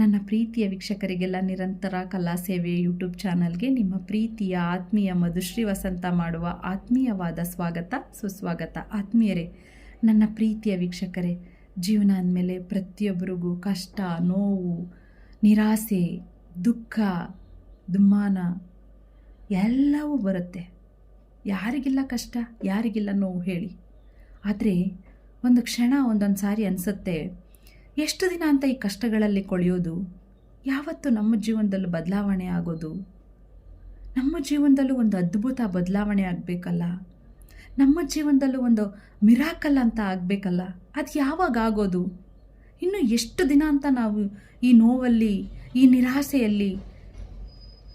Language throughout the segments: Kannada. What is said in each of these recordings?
ನನ್ನ ಪ್ರೀತಿಯ ವೀಕ್ಷಕರಿಗೆಲ್ಲ ನಿರಂತರ ಕಲಾ ಸೇವೆ ಯೂಟ್ಯೂಬ್ ಚಾನಲ್ಗೆ ನಿಮ್ಮ ಪ್ರೀತಿಯ ಆತ್ಮೀಯ ಮಧುಶ್ರೀ ವಸಂತ ಮಾಡುವ ಆತ್ಮೀಯವಾದ ಸ್ವಾಗತ ಸುಸ್ವಾಗತ. ಆತ್ಮೀಯರೇ, ನನ್ನ ಪ್ರೀತಿಯ ವೀಕ್ಷಕರೇ, ಜೀವನ ಅಂದಮೇಲೆ ಪ್ರತಿಯೊಬ್ಬರಿಗೂ ಕಷ್ಟ, ನೋವು, ನಿರಾಸೆ, ದುಃಖ, ದುಮ್ಮಾನ ಎಲ್ಲವೂ ಬರುತ್ತೆ. ಯಾರಿಗಿಲ್ಲ ಕಷ್ಟ, ಯಾರಿಗಿಲ್ಲ ನೋವು ಹೇಳಿ? ಆದರೆ ಒಂದು ಕ್ಷಣ ಒಂದೊಂದು ಸಾರಿ ಅನಿಸುತ್ತೆ, ಎಷ್ಟು ದಿನ ಅಂತ ಈ ಕಷ್ಟಗಳಲ್ಲಿ ಕೊಳೆಯೋದು? ಯಾವತ್ತು ನಮ್ಮ ಜೀವನದಲ್ಲೂ ಬದಲಾವಣೆ ಆಗೋದು? ನಮ್ಮ ಜೀವನದಲ್ಲೂ ಒಂದು ಅದ್ಭುತ ಬದಲಾವಣೆ ಆಗಬೇಕಲ್ಲ, ನಮ್ಮ ಜೀವನದಲ್ಲೂ ಒಂದು ಮಿರಾಕಲ್ ಅಂತ ಆಗಬೇಕಲ್ಲ. ಅದು ಯಾವಾಗ ಆಗೋದು? ಇನ್ನು ಎಷ್ಟು ದಿನ ಅಂತ ನಾವು ಈ ನೋವಲ್ಲಿ, ಈ ನಿರಾಸೆಯಲ್ಲಿ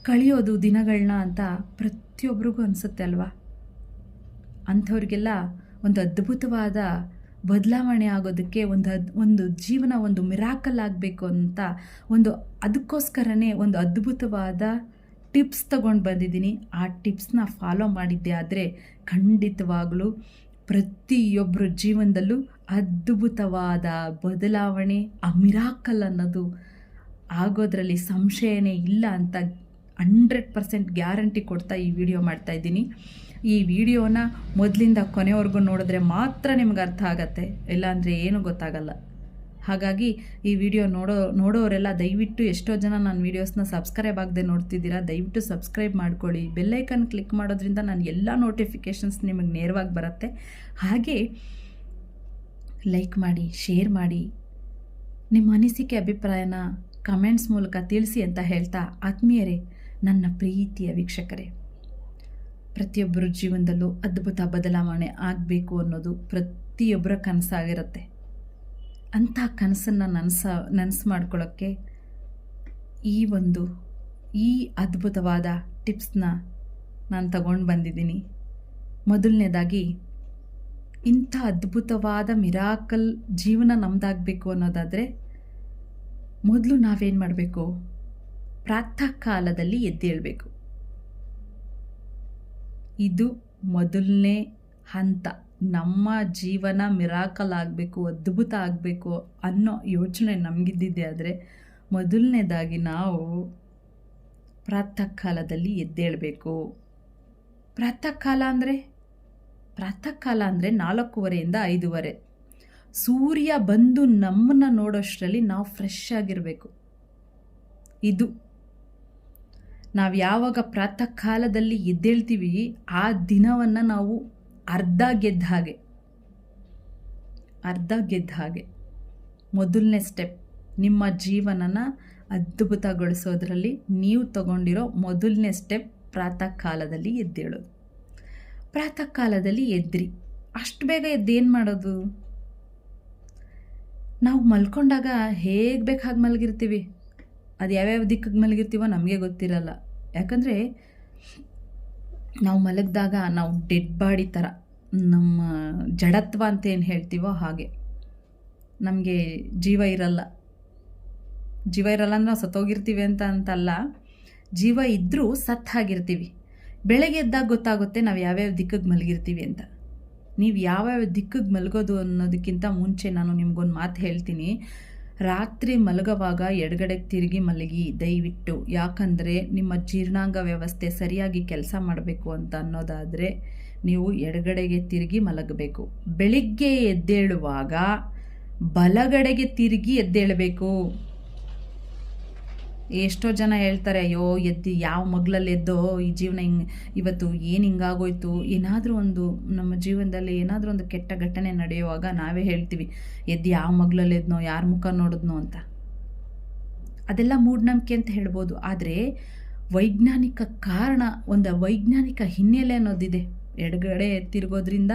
ಕಳೆಯೋದು ದಿನಗಳನ್ನ ಅಂತ ಪ್ರತಿಯೊಬ್ಬರಿಗೂ ಅನಿಸುತ್ತೆ ಅಲ್ವಾ? ಅಂಥವ್ರಿಗೆಲ್ಲ ಒಂದು ಅದ್ಭುತವಾದ ಬದಲಾವಣೆ ಆಗೋದಕ್ಕೆ ಒಂದು ಜೀವನ ಒಂದು ಮಿರಾಕಲ್ ಆಗಬೇಕು ಅಂತ ಅದಕ್ಕೋಸ್ಕರನೇ ಒಂದು ಅದ್ಭುತವಾದ ಟಿಪ್ಸ್ ತಗೊಂಡು ಬಂದಿದ್ದೀನಿ. ಆ ಟಿಪ್ಸ್ನ ಫಾಲೋ ಮಾಡಿದ್ದೆ ಆದರೆ ಖಂಡಿತವಾಗಲೂ ಪ್ರತಿಯೊಬ್ಬರ ಜೀವನದಲ್ಲೂ ಅದ್ಭುತವಾದ ಬದಲಾವಣೆ, ಆ ಮಿರಾಕಲ್ ಅನ್ನೋದು ಆಗೋದ್ರಲ್ಲಿ ಸಂಶಯನೇ ಇಲ್ಲ ಅಂತ 100% ಗ್ಯಾರಂಟಿ ಕೊಡ್ತಾ ಈ ವಿಡಿಯೋ ಮಾಡ್ತಾಯಿದ್ದೀನಿ. ಈ ವಿಡಿಯೋನ ಮೊದಲಿಂದ ಕೊನೆವರೆಗೂ ನೋಡಿದ್ರೆ ಮಾತ್ರ ನಿಮ್ಗೆ ಅರ್ಥ ಆಗತ್ತೆ, ಇಲ್ಲಾಂದರೆ ಏನೂ ಗೊತ್ತಾಗಲ್ಲ. ಹಾಗಾಗಿ ಈ ವಿಡಿಯೋ ನೋಡೋರೆಲ್ಲ ದಯವಿಟ್ಟು, ಎಷ್ಟೋ ಜನ ನನ್ನ ವೀಡಿಯೋಸ್ನ ಸಬ್ಸ್ಕ್ರೈಬ್ ಆಗದೆ ನೋಡ್ತಿದ್ದೀರಾ, ದಯವಿಟ್ಟು ಸಬ್ಸ್ಕ್ರೈಬ್ ಮಾಡ್ಕೊಳ್ಳಿ. ಬೆಲ್ಲೈಕನ್ ಕ್ಲಿಕ್ ಮಾಡೋದ್ರಿಂದ ನಾನು ಎಲ್ಲ ನೋಟಿಫಿಕೇಷನ್ಸ್ ನಿಮಗೆ ನೇರವಾಗಿ ಬರುತ್ತೆ. ಹಾಗೆ ಲೈಕ್ ಮಾಡಿ, ಶೇರ್ ಮಾಡಿ, ನಿಮ್ಮ ಅನಿಸಿಕೆ ಅಭಿಪ್ರಾಯನ ಕಮೆಂಟ್ಸ್ ಮೂಲಕ ತಿಳಿಸಿ ಅಂತ ಹೇಳ್ತಾ, ಆತ್ಮೀಯರೇ, ನನ್ನ ಪ್ರೀತಿಯ ವೀಕ್ಷಕರೇ, ಪ್ರತಿಯೊಬ್ಬರ ಜೀವನದಲ್ಲೂ ಅದ್ಭುತ ಬದಲಾವಣೆ ಆಗಬೇಕು ಅನ್ನೋದು ಪ್ರತಿಯೊಬ್ಬರ ಕನಸಾಗಿರುತ್ತೆ. ಅಂಥ ಕನಸನ್ನು ನನಸು ಮಾಡ್ಕೊಳ್ಳೋಕ್ಕೆ ಈ ಅದ್ಭುತವಾದ ಟಿಪ್ಸ್ನ ನಾನು ತಗೊಂಡು ಬಂದಿದ್ದೀನಿ. ಮೊದಲನೇದಾಗಿ, ಇಂಥ ಅದ್ಭುತವಾದ ಮಿರಾಕಲ್ ಜೀವನ ನಮ್ಮದಾಗಬೇಕು ಅನ್ನೋದಾದರೆ ಮೊದಲು ನಾವೇನು ಮಾಡಬೇಕು? ಪ್ರಾತಃ ಕಾಲದಲ್ಲಿ ಎದ್ದೇಳಬೇಕು. ಇದು ಮೊದಲನೇ ಹಂತ. ನಮ್ಮ ಜೀವನ ಮಿರಾಕಲ್ ಆಗಬೇಕು, ಅದ್ಭುತ ಆಗಬೇಕು ಅನ್ನೋ ಯೋಚನೆ ನಮಗಿದ್ದಿದೆ ಆದರೆ ಮೊದಲನೇದಾಗಿ ನಾವು ಪ್ರಾತಃ ಕಾಲದಲ್ಲಿ ಎದ್ದೇಳಬೇಕು. ಪ್ರಾತಃ ಕಾಲ ಅಂದರೆ 4:30 5:30 ಸೂರ್ಯ ಬಂದು ನಮ್ಮನ್ನು ನೋಡೋಷ್ಟರಲ್ಲಿ ನಾವು ಫ್ರೆಶ್ ಆಗಿರಬೇಕು. ಇದು ನಾವು ಯಾವಾಗ ಪ್ರಾತಃ ಕಾಲದಲ್ಲಿ ಎದ್ದೇಳ್ತೀವಿ, ಆ ದಿನವನ್ನು ನಾವು ಅರ್ಧ ಗೆದ್ದ ಹಾಗೆ. ಮೊದಲನೇ ಸ್ಟೆಪ್, ನಿಮ್ಮ ಜೀವನನ ಅದ್ಭುತಗೊಳಿಸೋದ್ರಲ್ಲಿ ನೀವು ತಗೊಂಡಿರೋ ಮೊದಲನೇ ಸ್ಟೆಪ್ ಪ್ರಾತಃ ಕಾಲದಲ್ಲಿ ಎದ್ದೇಳೋದು. ಪ್ರಾತಃ ಕಾಲದಲ್ಲಿ ಎದ್ರಿ, ಅಷ್ಟು ಬೇಗ ಎದ್ದೇನು ಮಾಡೋದು? ನಾವು ಮಲ್ಕೊಂಡಾಗ ಹೇಗೆ ಬೇಕು ಹಾಗೆ ಮಲಗಿರ್ತೀವಿ. ಅದು ಯಾವ್ಯಾವ ದಿಕ್ಕಿಗೆ ಮಲಗಿರ್ತೀವೋ ನಮಗೆ ಗೊತ್ತಿರಲ್ಲ. ಯಾಕಂದರೆ ನಾವು ಮಲಗಿದಾಗ ನಾವು ಡೆಡ್ ಬಾಡಿ ಥರ, ನಮ್ಮ ಜಡತ್ವ ಅಂತ ಏನು ಹೇಳ್ತೀವೋ ಹಾಗೆ ನಮಗೆ ಜೀವ ಇರಲ್ಲ ಅಂದರೆ ನಾವು ಸತ್ತೋಗಿರ್ತೀವಿ ಅಂತಲ್ಲ, ಜೀವ ಇದ್ದರೂ ಸತ್ತಾಗಿರ್ತೀವಿ. ಬೆಳಗ್ಗೆ ಎದ್ದಾಗ ಗೊತ್ತಾಗುತ್ತೆ ನಾವು ಯಾವ್ಯಾವ ದಿಕ್ಕಿಗೆ ಮಲಗಿರ್ತೀವಿ ಅಂತ. ನೀವು ಯಾವ್ಯಾವ ದಿಕ್ಕಿಗೆ ಮಲಗೋದು ಅನ್ನೋದಕ್ಕಿಂತ ಮುಂಚೆ ನಾನು ನಿಮ್ಗೊಂದು ಮಾತು ಹೇಳ್ತೀನಿ. ರಾತ್ರಿ ಮಲಗುವಾಗ ಎಡಗಡೆಗೆ ತಿರುಗಿ ಮಲಗಿ ದಯವಿಟ್ಟು. ಯಾಕಂದರೆ ನಿಮ್ಮ ಜೀರ್ಣಾಂಗ ವ್ಯವಸ್ಥೆ ಸರಿಯಾಗಿ ಕೆಲಸ ಮಾಡಬೇಕು ಅಂತ ಅನ್ನೋದಾದರೆ ನೀವು ಎಡಗಡೆಗೆ ತಿರುಗಿ ಮಲಗಬೇಕು. ಬೆಳಿಗ್ಗೆ ಎದ್ದೇಳುವಾಗ ಬಲಗಡೆಗೆ ತಿರುಗಿ ಎದ್ದೇಳಬೇಕು. ಎಷ್ಟೋ ಜನ ಹೇಳ್ತಾರೆ, ಅಯ್ಯೋ ಯಾವ ಮಗ್ಲಲ್ಲಿ ಎದ್ದೋ ಈ ಜೀವನ ಇವತ್ತು ಏನು ಹಿಂಗಾಗೋಯ್ತು. ಏನಾದರೂ ಒಂದು ನಮ್ಮ ಜೀವನದಲ್ಲಿ ಏನಾದರೂ ಒಂದು ಕೆಟ್ಟ ಘಟನೆ ನಡೆಯುವಾಗ ನಾವೇ ಹೇಳ್ತೀವಿ, ಯಾವ ಮಗ್ಲಲ್ಲಿ ಎದ್ನೋ, ಯಾರ ಮುಖ ನೋಡಿದ್ನೋ ಅಂತ. ಅದೆಲ್ಲ ಮೂಢನಂಬಿಕೆ ಅಂತ ಹೇಳ್ಬೋದು. ಆದರೆ ವೈಜ್ಞಾನಿಕ ಕಾರಣ, ವೈಜ್ಞಾನಿಕ ಹಿನ್ನೆಲೆ ಅನ್ನೋದಿದೆ. ಎಡಗಡೆ ತಿರುಗೋದ್ರಿಂದ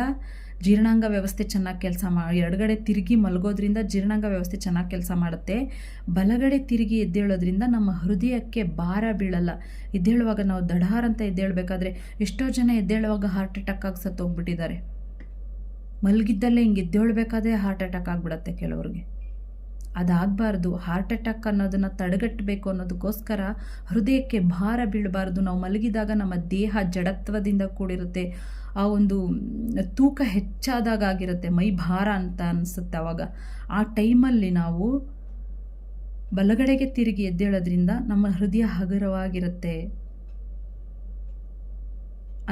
ಜೀರ್ಣಾಂಗ ವ್ಯವಸ್ಥೆ ಚೆನ್ನಾಗಿ ಎಡಗಡೆ ತಿರುಗಿ ಮಲಗೋದ್ರಿಂದ ಜೀರ್ಣಾಂಗ ವ್ಯವಸ್ಥೆ ಚೆನ್ನಾಗಿ ಕೆಲಸ ಮಾಡುತ್ತೆ. ಬಲಗಡೆ ತಿರುಗಿ ಎದ್ದೇಳೋದ್ರಿಂದ ನಮ್ಮ ಹೃದಯಕ್ಕೆ ಭಾರ ಬೀಳಲ್ಲ. ಎದ್ದೇಳುವಾಗ ನಾವು ದಢಾರ್ ಅಂತ ಎದ್ದೇಳಬೇಕಾದ್ರೆ ಎಷ್ಟೋ ಜನ ಎದ್ದೇಳುವಾಗ ಹಾರ್ಟ್ ಅಟ್ಯಾಕ್ ಆಗಿ ಸತ್ತೋಗ್ಬಿಟ್ಟಿದ್ದಾರೆ. ಮಲಗಿದ್ದಲ್ಲೇ ಹಿಂಗೆ ಎದ್ದೇಳಬೇಕಾದ್ರೆ ಹಾರ್ಟ್ ಅಟ್ಯಾಕ್ ಆಗಿಬಿಡತ್ತೆ ಕೆಲವ್ರಿಗೆ. ಅದಾಗಬಾರ್ದು. ಹಾರ್ಟ್ ಅಟ್ಯಾಕ್ ಅನ್ನೋದನ್ನು ತಡೆಗಟ್ಟಬೇಕು ಅನ್ನೋದಕ್ಕೋಸ್ಕರ ಹೃದಯಕ್ಕೆ ಭಾರ ಬೀಳಬಾರ್ದು. ನಾವು ಮಲಗಿದಾಗ ನಮ್ಮ ದೇಹ ಜಡತ್ವದಿಂದ ಕೂಡಿರುತ್ತೆ. ಆ ಒಂದು ತೂಕ ಹೆಚ್ಚಾದಾಗ ಆಗಿರುತ್ತೆ, ಮೈ ಭಾರ ಅಂತ ಅನಿಸುತ್ತೆ. ಆವಾಗ ಆ ಟೈಮಲ್ಲಿ ನಾವು ಬಲಗಡೆಗೆ ತಿರುಗಿ ಎದ್ದೇಳೋದ್ರಿಂದ ನಮ್ಮ ಹೃದಯ ಹಗುರವಾಗಿರುತ್ತೆ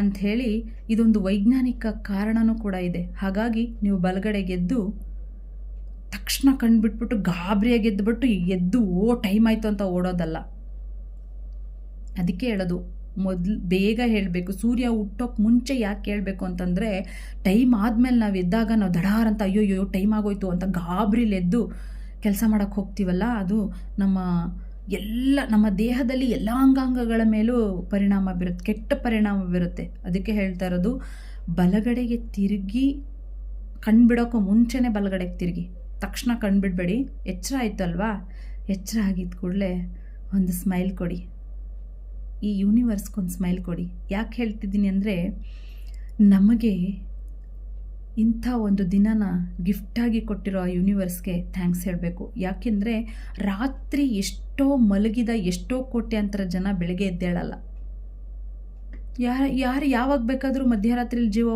ಅಂಥೇಳಿ ಇದೊಂದು ವೈಜ್ಞಾನಿಕ ಕಾರಣನೂ ಕೂಡ ಇದೆ. ಹಾಗಾಗಿ ನೀವು ಬಲಗಡೆಗೆದ್ದು ತಕ್ಷಣ ಕಣ್ಬಿಟ್ಬಿಟ್ಟು ಗಾಬರಿಯಾಗಿ ಎದ್ದು ಟೈಮ್ ಆಯಿತು ಅಂತ ಓಡೋದಲ್ಲ. ಅದಕ್ಕೆ ಹೇಳೋದು ಬೇಗ ಹೇಳಬೇಕು. ಸೂರ್ಯ ಹುಟ್ಟೋಕ್ಕೆ ಮುಂಚೆ ಯಾಕೆ ಹೇಳಬೇಕು ಅಂತಂದರೆ, ಟೈಮ್ ಆದಮೇಲೆ ನಾವು ಎದ್ದಾಗ ನಾವು ದಡಾರ್ ಅಂತ ಅಯ್ಯೋ ಟೈಮ್ ಆಗೋಯ್ತು ಅಂತ ಗಾಬರಿಲಿ ಎದ್ದು ಕೆಲಸ ಮಾಡೋಕ್ಕೆ ಹೋಗ್ತೀವಲ್ಲ, ಅದು ನಮ್ಮ ದೇಹದಲ್ಲಿ ಎಲ್ಲ ಅಂಗಾಂಗಗಳ ಮೇಲೂ ಪರಿಣಾಮ ಬೀರುತ್ತೆ, ಕೆಟ್ಟ ಪರಿಣಾಮ ಬೀರುತ್ತೆ. ಅದಕ್ಕೆ ಹೇಳ್ತಾ ಇರೋದು, ಬಲಗಡೆಗೆ ತಿರುಗಿ ಕಣ್ಬಿಡೋಕ್ಕೂ ಮುಂಚೆನೇ ಬಲಗಡೆಗೆ ತಿರುಗಿ, ತಕ್ಷಣ ಕಣ್ಬಿಡಬೇಡಿ. ಎಚ್ಚರ ಆಯ್ತಲ್ವಾ, ಎಚ್ಚರ ಆಗಿದ್ದ ಕೂಡಲೇ ಒಂದು ಸ್ಮೈಲ್ ಕೊಡಿ, ಈ ಯೂನಿವರ್ಸ್ಗೊಂದು ಸ್ಮೈಲ್ ಕೊಡಿ. ಯಾಕೆ ಹೇಳ್ತಿದ್ದೀನಿ ಅಂದರೆ, ನಮಗೆ ಇಂಥ ಒಂದು ದಿನನ ಗಿಫ್ಟಾಗಿ ಕೊಟ್ಟಿರೋ ಆ ಯೂನಿವರ್ಸ್ಗೆ ಥ್ಯಾಂಕ್ಸ್ ಹೇಳಬೇಕು. ಯಾಕೆಂದರೆ ರಾತ್ರಿ ಎಷ್ಟೋ ಮಲಗಿದ ಎಷ್ಟೋ ಕೋಟ್ಯಾಂತರ ಜನ ಬೆಳಗ್ಗೆ ಎದ್ದೇಳಲ್ಲ. ಯಾರು ಯಾವಾಗ ಬೇಕಾದರೂ ಮಧ್ಯರಾತ್ರಿಲಿ ಜೀವ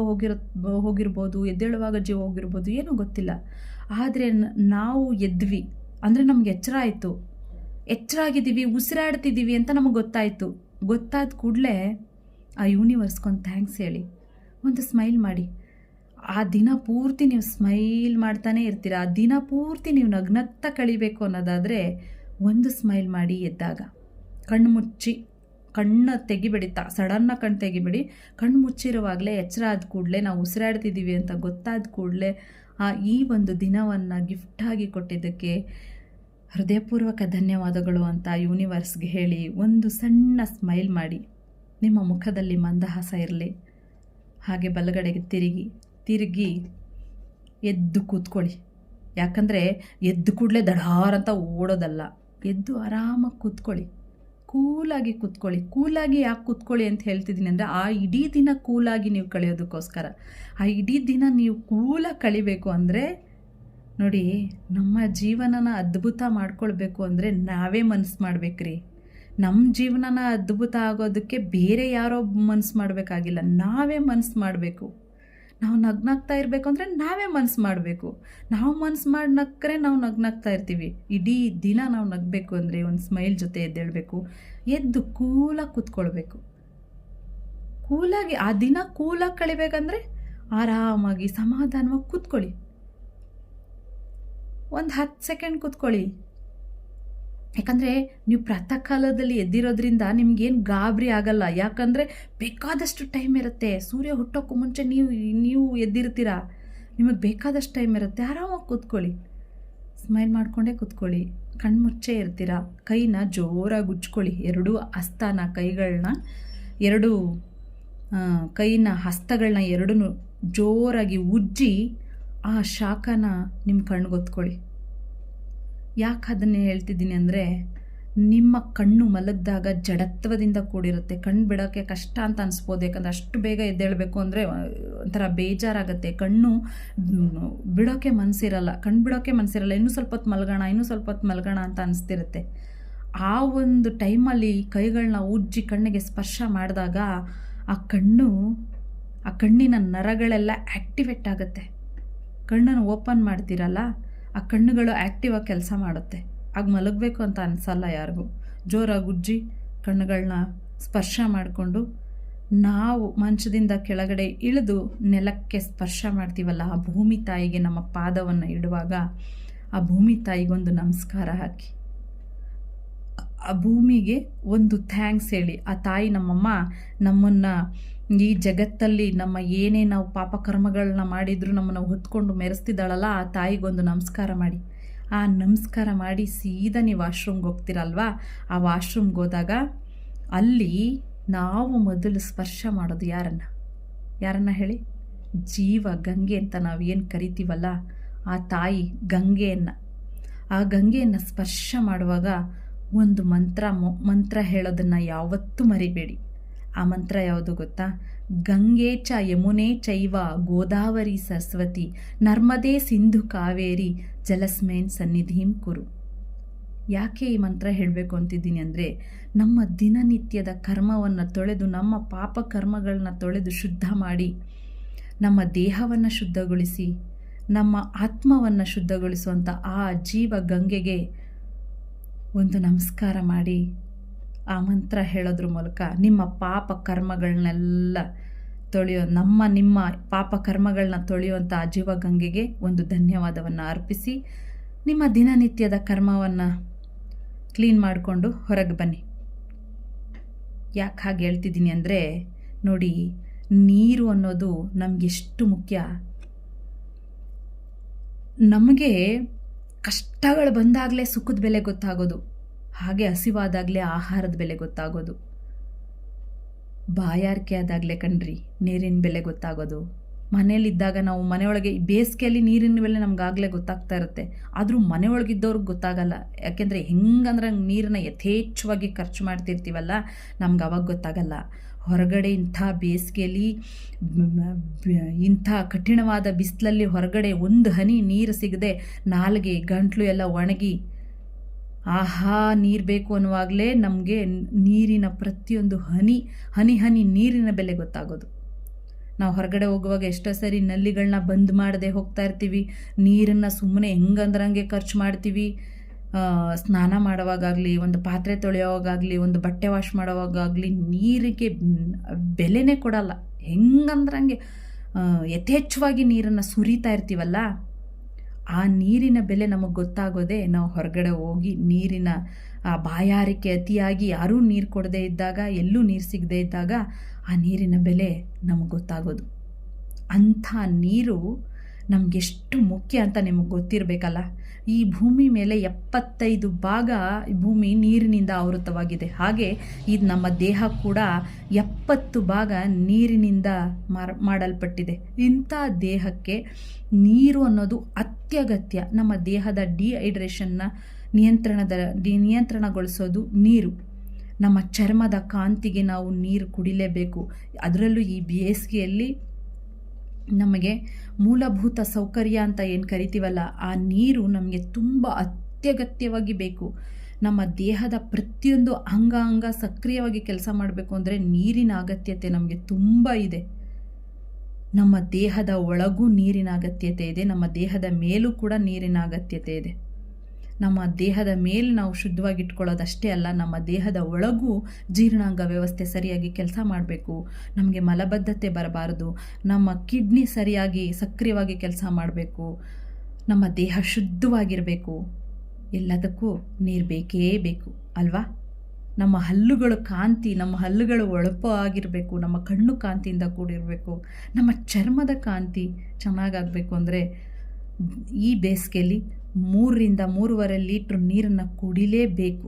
ಹೋಗಿರ್ಬೋದು, ಎದ್ದೇಳುವಾಗ ಜೀವ ಹೋಗಿರ್ಬೋದು, ಏನೂ ಗೊತ್ತಿಲ್ಲ. ಆದರೆ ನಾವು ಎದ್ವಿ ಅಂದರೆ ನಮ್ಗೆ ಎಚ್ಚರ ಆಯಿತು, ಎಚ್ಚರ ಆಗಿದ್ದೀವಿ, ಉಸಿರಾಡ್ತಿದ್ದೀವಿ ಅಂತ ನಮಗೆ ಗೊತ್ತಾದ ಕೂಡಲೇ ಆ ಯೂನಿವರ್ಸ್ಗೊಂದು ಥ್ಯಾಂಕ್ಸ್ ಹೇಳಿ, ಒಂದು ಸ್ಮೈಲ್ ಮಾಡಿ. ಆ ದಿನ ಪೂರ್ತಿ ನೀವು ಸ್ಮೈಲ್ ಮಾಡ್ತಾನೆ ಇರ್ತೀರ. ಆ ದಿನ ಪೂರ್ತಿ ನೀವು ನಗ್ನಗ್ತಾ ಕಳಿಬೇಕು ಅನ್ನೋದಾದರೆ ಒಂದು ಸ್ಮೈಲ್ ಮಾಡಿ ಎದ್ದಾಗ. ಕಣ್ಣು ಮುಚ್ಚಿ, ಕಣ್ಣು ತೆಗಿಬೇಡಿ, ಸಡನ್ನಾಗಿ ಕಣ್ಣು ತೆಗಿಬೇಡಿ. ಕಣ್ಣು ಮುಚ್ಚಿರುವಾಗಲೇ ಎಚ್ಚರ ಆದ ಕೂಡಲೇ ನಾವು ಉಸಿರಾಡ್ತಿದ್ದೀವಿ ಅಂತ ಗೊತ್ತಾದ ಕೂಡಲೇ ಈ ಒಂದು ದಿನವನ್ನು ಗಿಫ್ಟಾಗಿ ಕೊಟ್ಟಿದ್ದಕ್ಕೆ ಹೃದಯಪೂರ್ವಕ ಧನ್ಯವಾದಗಳು ಅಂತ ಯೂನಿವರ್ಸ್ಗೆ ಹೇಳಿ ಒಂದು ಸಣ್ಣ ಸ್ಮೈಲ್ ಮಾಡಿ. ನಿಮ್ಮ ಮುಖದಲ್ಲಿ ಮಂದಹಾಸ ಇರಲಿ. ಹಾಗೆ ಬಲಗಡೆಗೆ ತಿರುಗಿ ಎದ್ದು ಕೂತ್ಕೊಳ್ಳಿ. ಯಾಕಂದರೆ ಎದ್ದು ಕೂಡಲೇ ದಡಾರ್ ಅಂತ ಓಡೋದಲ್ಲ, ಎದ್ದು ಆರಾಮಾಗಿ ಕೂತ್ಕೊಳ್ಳಿ, ಕೂಲಾಗಿ ಕೂತ್ಕೊಳ್ಳಿ. ಕೂಲಾಗಿ ಯಾಕೆ ಕೂತ್ಕೊಳ್ಳಿ ಅಂತ ಹೇಳ್ತಿದ್ದೀನಿ ಅಂದರೆ, ಆ ಇಡೀ ದಿನ ಕೂಲಾಗಿ ನೀವು ಕಳೆಯೋದಕ್ಕೋಸ್ಕರ. ಆ ಇಡೀ ದಿನ ನೀವು ಕೂಲಾಗಿ ಕಳಿಬೇಕು ಅಂದರೆ ನೋಡಿ, ನಮ್ಮ ಜೀವನನ ಅದ್ಭುತ ಮಾಡ್ಕೊಳ್ಬೇಕು ಅಂದರೆ ನಾವೇ ಮನಸ್ಸು ಮಾಡ್ಬೇಕ್ರಿ. ನಮ್ಮ ಜೀವನನ ಅದ್ಭುತ ಆಗೋದಕ್ಕೆ ಬೇರೆ ಯಾರೋ ಮನಸ್ಸು ಮಾಡಬೇಕಾಗಿಲ್ಲ, ನಾವೇ ಮನಸ್ಸು ಮಾಡಬೇಕು. ನಾವು ನಗ್ನಾಗ್ತಾ ಇರಬೇಕು ಅಂದರೆ ನಾವೇ ಮನಸ್ಸು ಮಾಡಬೇಕು. ನಾವು ಮನಸ್ಸು ಮಾಡಿ ನಕ್ಕರೆ ನಾವು ನಗ್ನಾಗ್ತಾ ಇರ್ತೀವಿ. ಇಡೀ ದಿನ ನಾವು ನಗಬೇಕು ಅಂದರೆ ಒಂದು ಸ್ಮೈಲ್ ಜೊತೆ ಎದ್ದೇಳಬೇಕು, ಎದ್ದು ಕೂಲಾಗಿ ಕೂತ್ಕೊಳ್ಬೇಕು. ಕೂಲಾಗಿ ಆ ದಿನ ಕೂಲಾಗಿ ಕಳಿಬೇಕಂದ್ರೆ ಆರಾಮಾಗಿ ಸಮಾಧಾನವಾಗಿ ಕೂತ್ಕೊಳ್ಳಿ. ಒಂದು 10 ಸೆಕೆಂಡ್ ಕೂತ್ಕೊಳ್ಳಿ. ಯಾಕಂದರೆ ನೀವು ಪ್ರಾತಃ ಕಾಲದಲ್ಲಿ ಎದ್ದಿರೋದ್ರಿಂದ ನಿಮ್ಗೇನು ಗಾಬರಿ ಆಗಲ್ಲ. ಯಾಕಂದರೆ ಬೇಕಾದಷ್ಟು ಟೈಮ್ ಇರುತ್ತೆ. ಸೂರ್ಯ ಹುಟ್ಟೋಕ್ಕೂ ಮುಂಚೆ ನೀವು ಎದ್ದಿರ್ತೀರ, ನಿಮಗೆ ಬೇಕಾದಷ್ಟು ಟೈಮ್ ಇರುತ್ತೆ. ಆರಾಮಾಗಿ ಕೂತ್ಕೊಳ್ಳಿ, ಸ್ಮೈಲ್ ಮಾಡಿಕೊಂಡೇ ಕೂತ್ಕೊಳ್ಳಿ. ಕಣ್ಮುಚ್ಚೇ ಇರ್ತೀರ. ಕೈನ ಜೋರಾಗಿ ಉಜ್ಕೊಳ್ಳಿ. ಎರಡೂ ಹಸ್ತನ ಕೈಗಳನ್ನ ಹಸ್ತಗಳನ್ನ ಎರಡೂ ಜೋರಾಗಿ ಉಜ್ಜಿ ಆ ಶಾಖನ ನಿಮ್ಮ ಕಣ್ಗೊತ್ಕೊಳ್ಳಿ. ಯಾಕೆ ಅದನ್ನೇ ಹೇಳ್ತಿದ್ದೀನಿ ಅಂದರೆ, ನಿಮ್ಮ ಕಣ್ಣು ಮಲಗಿದಾಗ ಜಡತ್ವದಿಂದ ಕೂಡಿರುತ್ತೆ. ಕಣ್ಣು ಬಿಡೋಕ್ಕೆ ಕಷ್ಟ ಅಂತ ಅನಿಸ್ಬೋದು. ಯಾಕಂದರೆ ಅಷ್ಟು ಬೇಗ ಎದ್ದೇಳಬೇಕು ಅಂದರೆ ಒಂಥರ ಬೇಜಾರಾಗುತ್ತೆ. ಕಣ್ಣು ಬಿಡೋಕ್ಕೆ ಮನಸ್ಸಿರಲ್ಲ, ಇನ್ನೂ ಸ್ವಲ್ಪ ಹೊತ್ತು ಮಲಗೋಣ ಅಂತ ಅನಿಸ್ತಿರುತ್ತೆ. ಆ ಒಂದು ಟೈಮಲ್ಲಿ ಕೈಗಳನ್ನ ಉಜ್ಜಿ ಕಣ್ಣಿಗೆ ಸ್ಪರ್ಶ ಮಾಡಿದಾಗ ಆ ಕಣ್ಣಿನ ನರಗಳೆಲ್ಲ ಆ್ಯಕ್ಟಿವೇಟ್ ಆಗುತ್ತೆ. ಕಣ್ಣನ್ನು ಓಪನ್ ಮಾಡ್ತೀರಲ್ಲ, ಆ ಕಣ್ಣುಗಳು ಆ್ಯಕ್ಟಿವ್ ಆಗಿ ಕೆಲಸ ಮಾಡುತ್ತೆ. ಆಗ ಮಲಗಬೇಕು ಅಂತ ಅನಿಸಲ್ಲ ಯಾರಿಗೂ. ಜೋರಾಗಿ ಉಜ್ಜಿ ಕಣ್ಣುಗಳನ್ನ ಸ್ಪರ್ಶ ಮಾಡಿಕೊಂಡು ನಾವು ಮಂಚದಿಂದ ಕೆಳಗಡೆ ಇಳಿದು ನೆಲಕ್ಕೆ ಸ್ಪರ್ಶ ಮಾಡ್ತೀವಲ್ಲ, ಆ ಭೂಮಿ ತಾಯಿಗೆ ನಮ್ಮ ಪಾದವನ್ನು ಇಡುವಾಗ ಆ ಭೂಮಿ ತಾಯಿಗೊಂದು ನಮಸ್ಕಾರ ಹಾಕಿ, ಆ ಭೂಮಿಗೆ ಒಂದು ಥ್ಯಾಂಕ್ಸ್ ಹೇಳಿ. ಆ ತಾಯಿ ನಮ್ಮಮ್ಮ ನಮ್ಮನ್ನು ಈ ಜಗತ್ತಲ್ಲಿ ನಮ್ಮ ಏನೇ ನಾವು ಪಾಪಕರ್ಮಗಳನ್ನ ಮಾಡಿದ್ರು ನಮ್ಮನ್ನು ಹೊತ್ಕೊಂಡು ಮೆರೆಸ್ತಿದ್ದಾಳಲ್ಲ, ಆ ತಾಯಿಗೊಂದು ನಮಸ್ಕಾರ ಮಾಡಿ. ಆ ನಮಸ್ಕಾರ ಮಾಡಿ ಸೀದಾ ನೀವು ವಾಶ್ರೂಮ್ಗೆ ಹೋಗ್ತೀರಲ್ವಾ, ಆ ವಾಶ್ರೂಮ್ಗೆ ಹೋದಾಗ ಅಲ್ಲಿ ನಾವು ಮೊದಲು ಸ್ಪರ್ಶ ಮಾಡೋದು ಯಾರನ್ನ ಹೇಳಿ? ಜೀವ ಗಂಗೆ ಅಂತ ನಾವು ಏನು ಕರಿತೀವಲ್ಲ, ಆ ತಾಯಿ ಗಂಗೆಯನ್ನು, ಆ ಗಂಗೆಯನ್ನು ಸ್ಪರ್ಶ ಮಾಡುವಾಗ ಒಂದು ಮಂತ್ರ ಹೇಳೋದನ್ನು ಯಾವತ್ತೂ ಮರಿಬೇಡಿ. ಆ ಮಂತ್ರ ಯಾವುದು ಗೊತ್ತಾ? ಗಂಗೆ ಚ ಯಮುನೆ ಚೈವ ಗೋದಾವರಿ ಸರಸ್ವತಿ ನರ್ಮದೆ ಸಿಂಧು ಕಾವೇರಿ ಜಲಸ್ಮೇನ್ ಸನ್ನಿಧಿಂ ಕುರು. ಯಾಕೆ ಈ ಮಂತ್ರ ಹೇಳಬೇಕು ಅಂತಿದ್ದೀನಿ ಅಂದರೆ, ನಮ್ಮ ದಿನನಿತ್ಯದ ಕರ್ಮವನ್ನು ತೊಳೆದು, ನಮ್ಮ ಪಾಪ ಕರ್ಮಗಳನ್ನ ತೊಳೆದು ಶುದ್ಧ ಮಾಡಿ, ನಮ್ಮ ದೇಹವನ್ನು ಒಂದು ನಮಸ್ಕಾರ ಮಾಡಿ ಆ ಮಂತ್ರ ಹೇಳೋದ್ರ ಮೂಲಕ ನಿಮ್ಮ ಪಾಪ ಕರ್ಮಗಳನ್ನೆಲ್ಲ ತೊಳೆಯೋ ನಿಮ್ಮ ಪಾಪ ಕರ್ಮಗಳನ್ನ ತೊಳೆಯುವಂಥ ಆ ಜೀವಗಂಗೆಗೆ ಒಂದು ಧನ್ಯವಾದವನ್ನು ಅರ್ಪಿಸಿ ನಿಮ್ಮ ದಿನನಿತ್ಯದ ಕರ್ಮವನ್ನು ಕ್ಲೀನ್ ಮಾಡಿಕೊಂಡು ಹೊರಗೆ ಬನ್ನಿ. ಯಾಕೆ ಹಾಗೆ ಹೇಳ್ತಿದ್ದೀನಿ ಅಂದರೆ, ನೋಡಿ, ನೀರು ಅನ್ನೋದು ನಮಗೆಷ್ಟು ಮುಖ್ಯ. ನಮಗೆ ಕಷ್ಟಗಳು ಬಂದಾಗಲೇ ಸುಖದ ಬೆಲೆ ಗೊತ್ತಾಗೋದು, ಹಾಗೆ ಹಸಿವಾದಾಗಲೇ ಆಹಾರದ ಬೆಲೆ ಗೊತ್ತಾಗೋದು, ಬಾಯಾರಿಕೆ ಆದಾಗಲೇ ಕಣ್ರಿ ನೀರಿನ ಬೆಲೆ ಗೊತ್ತಾಗೋದು. ಮನೇಲಿದ್ದಾಗ ನಾವು ಮನೆಯೊಳಗೆ ಬೇಸಿಗೆಯಲ್ಲಿ ನೀರಿನ ಬೆಲೆ ನಮಗಾಗಲೇ ಗೊತ್ತಾಗ್ತಾ ಇರುತ್ತೆ, ಆದರೂ ಮನೆಯೊಳಗಿದ್ದವ್ರಿಗೆ ಗೊತ್ತಾಗಲ್ಲ. ಯಾಕೆಂದರೆ ಹೆಂಗಂದ್ರೆ ನೀರನ್ನ ಯಥೇಚ್ಛವಾಗಿ ಖರ್ಚು ಮಾಡ್ತಿರ್ತೀವಲ್ಲ, ನಮ್ಗೆ ಅವಾಗ ಗೊತ್ತಾಗಲ್ಲ. ಹೊರಗಡೆ ಇಂಥ ಬೇಸಿಗೆಯಲ್ಲಿ ಇಂಥ ಕಠಿಣವಾದ ಬಿಸಿಲಲ್ಲಿ ಹೊರಗಡೆ ಒಂದು ಹನಿ ನೀರು ಸಿಗದೆ ನಾಲಿಗೆ ಗಂಟ್ಲು ಎಲ್ಲ ಒಣಗಿ ಆಹಾ ನೀರು ಬೇಕು ಅನ್ನುವಾಗಲೇ ನಮಗೆ ನೀರಿನ ಪ್ರತಿಯೊಂದು ಹನಿ ನೀರಿನ ಬೆಲೆ ಗೊತ್ತಾಗೋದು. ನಾವು ಹೊರಗಡೆ ಹೋಗುವಾಗ ಎಷ್ಟೋ ಸರಿ ನಲ್ಲಿಗಳನ್ನ ಬಂದ್ ಮಾಡದೆ ಹೋಗ್ತಾ ಇರ್ತೀವಿ, ನೀರನ್ನು ಸುಮ್ಮನೆ ಹೆಂಗಂದ್ರಂಗೆ ಖರ್ಚು ಮಾಡ್ತೀವಿ. ಸ್ನಾನ ಮಾಡುವಾಗಲಿ, ಒಂದು ಪಾತ್ರೆ ತೊಳೆಯೋವಾಗಲಿ, ಒಂದು ಬಟ್ಟೆ ವಾಶ್ ಮಾಡೋವಾಗಲಿ ನೀರಿಗೆ ಬೆಲೆನೇ ಕೊಡಲ್ಲ. ಹೆಂಗಂದ್ರಂಗೆ ಯಥೇಚ್ಛವಾಗಿ ನೀರನ್ನು ಸುರಿತಾ ಇರ್ತೀವಲ್ಲ, ಆ ನೀರಿನ ಬೆಲೆ ನಮಗೆ ಗೊತ್ತಾಗೋದೇ ನಾವು ಹೊರಗಡೆ ಹೋಗಿ ನೀರಿನ ಆ ಬಾಯಾರಿಕೆ ಅತಿಯಾಗಿ ಯಾರೂ ನೀರು ಕೊಡದೇ ಇದ್ದಾಗ, ಎಲ್ಲೂ ನೀರು ಸಿಗದೇ ಇದ್ದಾಗ ಆ ನೀರಿನ ಬೆಲೆ ನಮಗೆ ಗೊತ್ತಾಗೋದು. ಅಂಥ ನೀರು ನಮಗೆಷ್ಟು ಮುಖ್ಯ ಅಂತ ನಿಮಗೆ ಗೊತ್ತಿರಬೇಕಲ್ಲ. ಈ ಭೂಮಿ ಮೇಲೆ 75 ಭಾಗ ಭೂಮಿ ನೀರಿನಿಂದ ಆವೃತವಾಗಿದೆ. ಹಾಗೆ ಇದು ನಮ್ಮ ದೇಹ ಕೂಡ 70 ಭಾಗ ನೀರಿನಿಂದ ಮಾಡಲ್ಪಟ್ಟಿದೆ. ಇಂಥ ದೇಹಕ್ಕೆ ನೀರು ಅನ್ನೋದು ಅತ್ಯಗತ್ಯ. ನಮ್ಮ ದೇಹದ ಡಿಹೈಡ್ರೇಷನ್ನ ನಿಯಂತ್ರಣಗೊಳಿಸೋದು ನೀರು. ನಮ್ಮ ಚರ್ಮದ ಕಾಂತಿಗೆ ನಾವು ನೀರು ಕುಡಿಲೇಬೇಕು. ಅದರಲ್ಲೂ ಈ ಬೇಸಿಗೆಯಲ್ಲಿ ನಮಗೆ ಮೂಲಭೂತ ಸೌಕರ್ಯ ಅಂತ ಏನು ಕರಿತೀವಲ್ಲ, ಆ ನೀರು ನಮಗೆ ತುಂಬ ಅತ್ಯಗತ್ಯವಾಗಿ ಬೇಕು. ನಮ್ಮ ದೇಹದ ಪ್ರತಿಯೊಂದು ಅಂಗ ಸಕ್ರಿಯವಾಗಿ ಕೆಲಸ ಮಾಡಬೇಕು ಅಂದರೆ ನೀರಿನ ಅಗತ್ಯತೆ ನಮಗೆ ತುಂಬ ಇದೆ. ನಮ್ಮ ದೇಹದ ಒಳಗೂ ನೀರಿನ ಅಗತ್ಯತೆ ಇದೆ, ನಮ್ಮ ದೇಹದ ಮೇಲೂ ಕೂಡ ನೀರಿನ ಅಗತ್ಯತೆ ಇದೆ. ನಮ್ಮ ದೇಹದ ಮೇಲೆ ನಾವು ಶುದ್ಧವಾಗಿ ಇಟ್ಕೊಳ್ಳೋದಷ್ಟೇ ಅಲ್ಲ, ನಮ್ಮ ದೇಹದ ಒಳಗೂ ಜೀರ್ಣಾಂಗ ವ್ಯವಸ್ಥೆ ಸರಿಯಾಗಿ ಕೆಲಸ ಮಾಡಬೇಕು. ನಮಗೆ ಮಲಬದ್ಧತೆ ಬರಬಾರದು, ನಮ್ಮ ಕಿಡ್ನಿ ಸರಿಯಾಗಿ ಸಕ್ರಿಯವಾಗಿ ಕೆಲಸ ಮಾಡಬೇಕು, ನಮ್ಮ ದೇಹ ಶುದ್ಧವಾಗಿರಬೇಕು. ಎಲ್ಲದಕ್ಕೂ ನೀರು ಬೇಕೇ ಬೇಕು ಅಲ್ವಾ? ನಮ್ಮ ಹಲ್ಲುಗಳು ನಮ್ಮ ಹಲ್ಲುಗಳು ಹೊಳಪಾಗಿರಬೇಕು, ನಮ್ಮ ಕಣ್ಣು ಕಾಂತಿಯಿಂದ ಕೂಡಿರಬೇಕು, ನಮ್ಮ ಚರ್ಮದ ಕಾಂತಿ ಚೆನ್ನಾಗಾಗಬೇಕು ಅಂದರೆ ಈ ಬೇಸಿಗೆಯಲ್ಲಿ 3 ರಿಂದ 3.5 ಲೀಟ್ರ್ ನೀರನ್ನು ಕುಡಿಲೇಬೇಕು.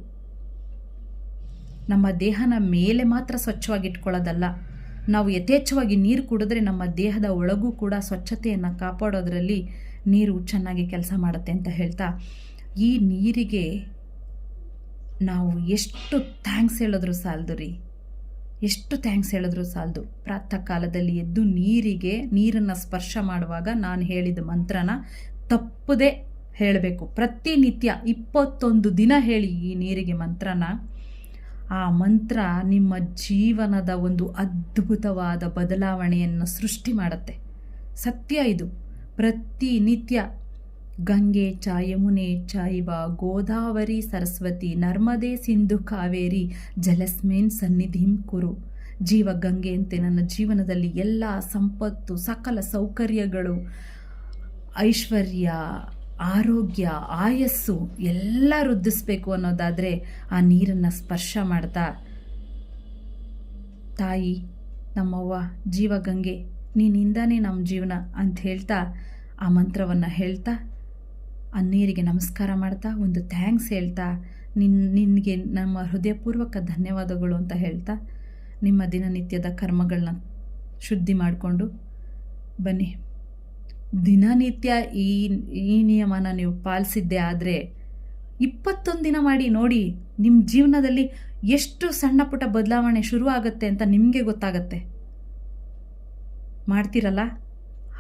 ನಮ್ಮ ದೇಹನ ಮೇಲೆ ಮಾತ್ರ ಸ್ವಚ್ಛವಾಗಿ ಇಟ್ಕೊಳ್ಳೋದಲ್ಲ, ನಾವು ಯಥೇಚ್ಛವಾಗಿ ನೀರು ಕುಡಿದ್ರೆ ನಮ್ಮ ದೇಹದ ಒಳಗೂ ಕೂಡ ಸ್ವಚ್ಛತೆಯನ್ನು ಕಾಪಾಡೋದ್ರಲ್ಲಿ ನೀರು ಚೆನ್ನಾಗಿ ಕೆಲಸ ಮಾಡುತ್ತೆ ಅಂತ ಹೇಳ್ತಾ, ಈ ನೀರಿಗೆ ನಾವು ಎಷ್ಟು ಥ್ಯಾಂಕ್ಸ್ ಹೇಳಿದ್ರು ಸಾಲದು ರೀ, ಎಷ್ಟು ಥ್ಯಾಂಕ್ಸ್ ಹೇಳಿದ್ರು ಸಾಲದು. ಪ್ರಾತಃ ಕಾಲದಲ್ಲಿ ಎದ್ದು ನೀರನ್ನು ಸ್ಪರ್ಶ ಮಾಡುವಾಗ ನಾನು ಹೇಳಿದ ಮಂತ್ರನ ತಪ್ಪದೆ ಹೇಳಬೇಕು. ಪ್ರತಿನಿತ್ಯ 21 ದಿನ ಹೇಳಿ ಈ ನೀರಿಗೆ ಮಂತ್ರನ. ಆ ಮಂತ್ರ ನಿಮ್ಮ ಜೀವನದ ಒಂದು ಅದ್ಭುತವಾದ ಬದಲಾವಣೆಯನ್ನು ಸೃಷ್ಟಿ ಮಾಡುತ್ತೆ. ಸತ್ಯ ಇದು. ಪ್ರತಿನಿತ್ಯ ಗಂಗೆ ಚ ಯಮುನೆ ಚೈವ ಗೋದಾವರಿ ಸರಸ್ವತಿ ನರ್ಮದೆ ಸಿಂಧು ಕಾವೇರಿ ಜಲಸ್ಮೇನ್ ಸನ್ನಿಧಿಂ ಕುರು. ಜೀವ ಗಂಗೆಯಂತೆ ನನ್ನ ಜೀವನದಲ್ಲಿ ಎಲ್ಲ ಸಂಪತ್ತು, ಸಕಲ ಸೌಕರ್ಯಗಳು, ಐಶ್ವರ್ಯ, ಆರೋಗ್ಯ, ಆಯಸ್ಸು ಎಲ್ಲ ವೃದ್ಧಿಸಬೇಕು ಅನ್ನೋದಾದರೆ ಆ ನೀರನ್ನು ಸ್ಪರ್ಶ ಮಾಡ್ತಾ, ತಾಯಿ ನಮ್ಮವ್ವ ಜೀವಗಂಗೆ ನೀನಿಂದಾನೇ ನಮ್ಮ ಜೀವನ ಅಂತ ಹೇಳ್ತಾ ಆ ಮಂತ್ರವನ್ನು ಹೇಳ್ತಾ ಆ ನೀರಿಗೆ ನಮಸ್ಕಾರ ಮಾಡ್ತಾ ಒಂದು ಥ್ಯಾಂಕ್ಸ್ ಹೇಳ್ತಾ ನಿನಗೆ ನಮ್ಮ ಹೃದಯಪೂರ್ವಕ ಧನ್ಯವಾದಗಳು ಅಂತ ಹೇಳ್ತಾ ನಿಮ್ಮ ದಿನನಿತ್ಯದ ಕರ್ಮಗಳನ್ನ ಶುದ್ಧಿ ಮಾಡಿಕೊಂಡು ಬನ್ನಿ. ದಿನನಿತ್ಯ ಈ ನಿಯಮನ ನೀವು ಪಾಲಿಸಿದ್ದೆ ಆದರೆ 21 ದಿನ ಮಾಡಿ ನೋಡಿ, ನಿಮ್ಮ ಜೀವನದಲ್ಲಿ ಎಷ್ಟು ಸಣ್ಣ ಪುಟ್ಟ ಬದಲಾವಣೆ ಶುರು ಆಗುತ್ತೆ ಅಂತ ನಿಮಗೆ ಗೊತ್ತಾಗತ್ತೆ. ಮಾಡ್ತೀರಲ್ಲ?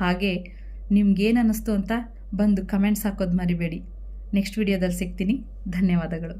ಹಾಗೆ ನಿಮ್ಗೇನು ಅನ್ನಿಸ್ತು ಅಂತ ಬಂದು ಕಮೆಂಟ್ಸ್ ಹಾಕೋದು ಮರಿಬೇಡಿ. ನೆಕ್ಸ್ಟ್ ವಿಡಿಯೋದಲ್ಲಿ ಸಿಗ್ತೀನಿ. ಧನ್ಯವಾದಗಳು.